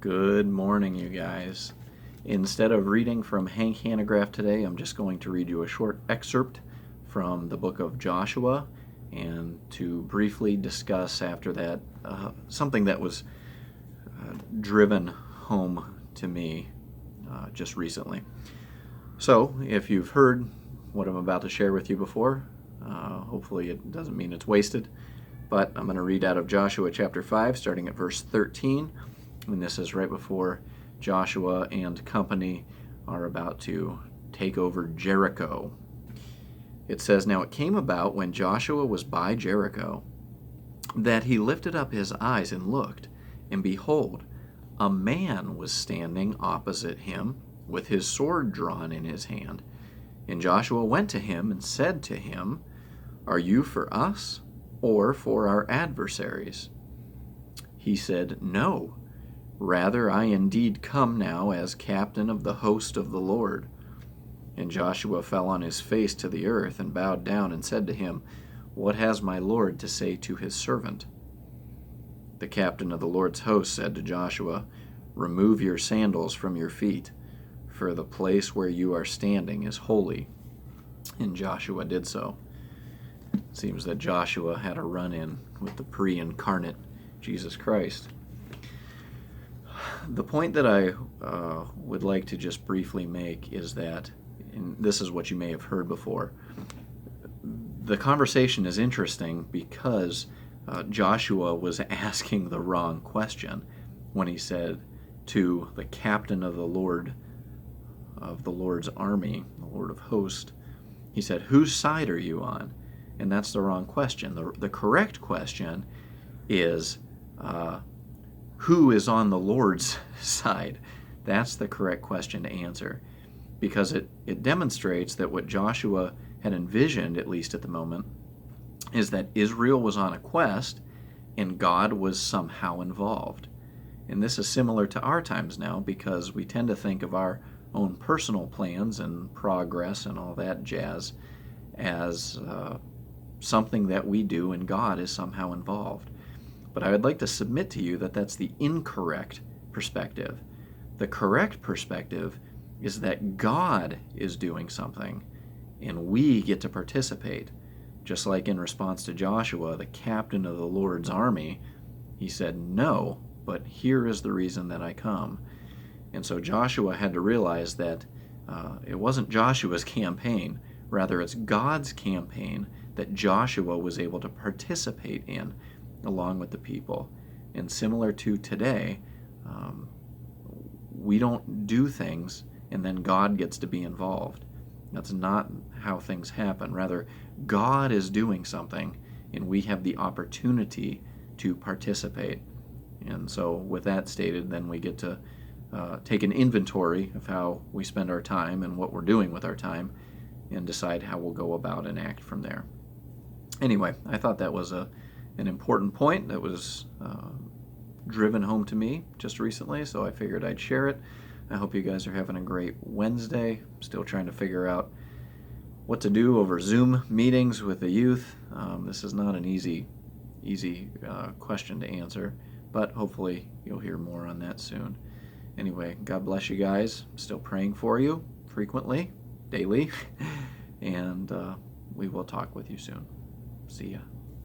Good morning, you guys. Instead of reading from Hank Hanegraaff today, I'm just going to read you a short excerpt from the book of Joshua and to briefly discuss after that something that was driven home to me just recently. So, if you've heard what I'm about to share with you before, hopefully it doesn't mean it's wasted, but I'm going to read out of Joshua chapter 5, starting at verse 13. And this is right before Joshua and company are about to take over Jericho. It says, "Now it came about when Joshua was by Jericho, that he lifted up his eyes and looked, and behold, a man was standing opposite him with his sword drawn in his hand. And Joshua went to him and said to him, 'Are you for us or for our adversaries?' He said, 'No. Rather, I indeed come now as captain of the host of the Lord.' And Joshua fell on his face to the earth and bowed down and said to him, 'What has my Lord to say to his servant?' The captain of the Lord's host said to Joshua, 'Remove your sandals from your feet, for the place where you are standing is holy.' And Joshua did so." It seems that Joshua had a run-in with the pre-incarnate Jesus Christ. The point that I would like to just briefly make is that, and this is what you may have heard before, the conversation is interesting because Joshua was asking the wrong question when he said to the captain of the Lord's army, the Lord of hosts, he said, "Whose side are you on?" And that's the wrong question. The correct question is, who is on the Lord's side? That's the correct question to answer, because it demonstrates that what Joshua had envisioned, at least at the moment, is that Israel was on a quest and God was somehow involved. And this is similar to our times now, because we tend to think of our own personal plans and progress and all that jazz as something that we do and God is somehow involved. But I would like to submit to you that that's the incorrect perspective. The correct perspective is that God is doing something and we get to participate. Just like in response to Joshua, the captain of the Lord's army, he said, "No, but here is the reason that I come." And so Joshua had to realize that it wasn't Joshua's campaign, rather it's God's campaign that Joshua was able to participate in along with the people. And similar to today, we don't do things and then God gets to be involved. That's not how things happen. Rather, God is doing something and we have the opportunity to participate. And so with that stated, then we get to take an inventory of how we spend our time and what we're doing with our time and decide how we'll go about and act from there. Anyway, I thought that was an important point that was driven home to me just recently, so I figured I'd share it. I hope you guys are having a great Wednesday. Still trying to figure out what to do over Zoom meetings with the youth. This is not an easy question to answer, but hopefully you'll hear more on that soon. Anyway, God bless you guys. I'm still praying for you frequently, daily, and we will talk with you soon. See ya.